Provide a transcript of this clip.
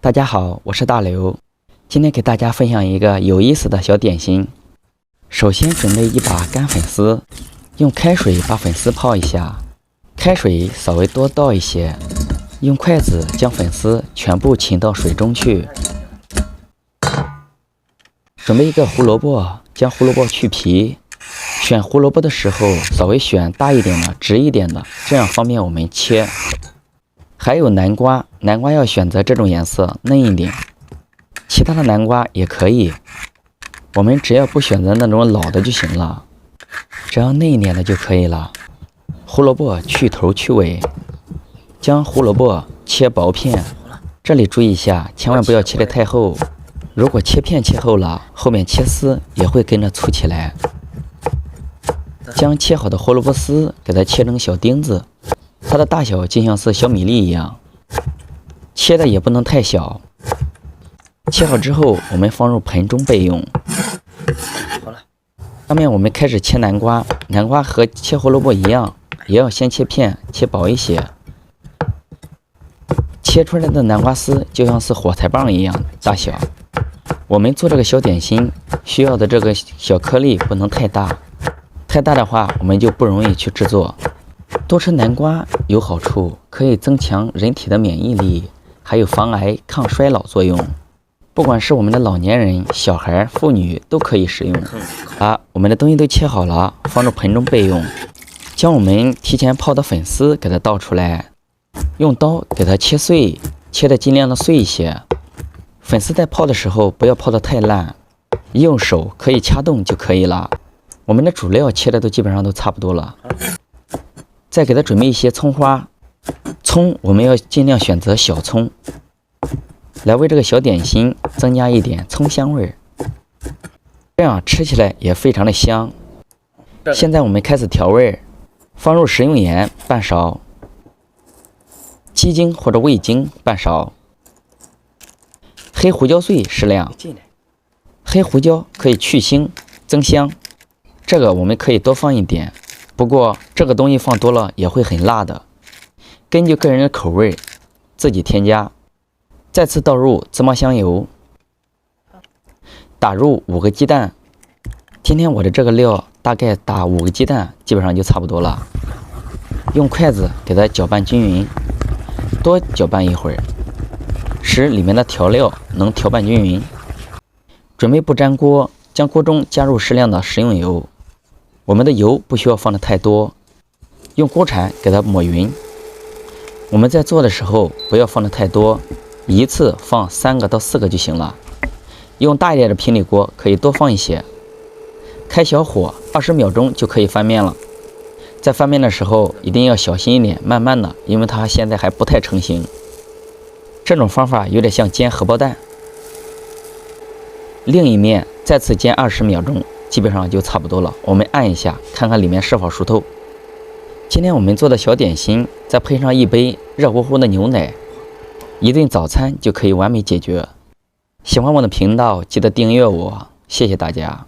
大家好，我是大刘，今天给大家分享一个有意思的小点心。首先准备一把干粉丝，用开水把粉丝泡一下，开水稍微多倒一些，用筷子将粉丝全部浸到水中去。准备一个胡萝卜，将胡萝卜去皮。选胡萝卜的时候稍微选大一点的、直一点的，这样方便我们切。还有南瓜，南瓜要选择这种颜色嫩一点，其他的南瓜也可以，我们只要不选择那种老的就行了，只要嫩一点的就可以了。胡萝卜去头去尾，将胡萝卜切薄片，这里注意一下，千万不要切得太厚，如果切片切厚了，后面切丝也会跟着粗起来。将切好的胡萝卜丝给它切成小丁子，它的大小就像是小米粒一样，切的也不能太小。切好之后，我们放入盆中备用。下面我们开始切南瓜，南瓜和切胡萝卜一样，也要先切片，切薄一些。切出来的南瓜丝就像是火柴棒一样大小。我们做这个小点心需要的这个小颗粒不能太大，太大的话我们就不容易去制作。多吃南瓜有好处，可以增强人体的免疫力，还有防癌抗衰老作用。不管是我们的老年人、小孩、妇女都可以使用。我们的东西都切好了，放入盆中备用。将我们提前泡的粉丝给它倒出来，用刀给它切碎，切的尽量的碎一些。粉丝在泡的时候不要泡得太烂，用手可以掐动就可以了。我们的主料切的都基本上都差不多了，再给它准备一些葱花。葱我们要尽量选择小葱，来为这个小点心增加一点葱香味儿，这样吃起来也非常的香。现在我们开始调味，放入食用盐半勺，鸡精或者味精半勺，黑胡椒碎适量。黑胡椒可以去腥增香，这个我们可以多放一点，不过这个东西放多了也会很辣的，根据个人的口味自己添加。再次倒入芝麻香油，打入5个鸡蛋。今天我的这个料大概打5个鸡蛋基本上就差不多了。用筷子给它搅拌均匀，多搅拌一会儿，使里面的调料能调拌均匀。准备不粘锅，将锅中加入适量的食用油，我们的油不需要放的太多，用锅铲给它抹匀。我们在做的时候不要放的太多，一次放3个到4个就行了。用大一点的平底锅可以多放一些，开小火20秒钟就可以翻面了。在翻面的时候一定要小心一点，慢慢的，因为它现在还不太成型。这种方法有点像煎荷包蛋。另一面再次煎20秒钟，基本上就差不多了。我们按一下，看看里面是否熟透。今天我们做的小点心，再配上一杯热乎乎的牛奶，一顿早餐就可以完美解决。喜欢我的频道，记得订阅我，谢谢大家。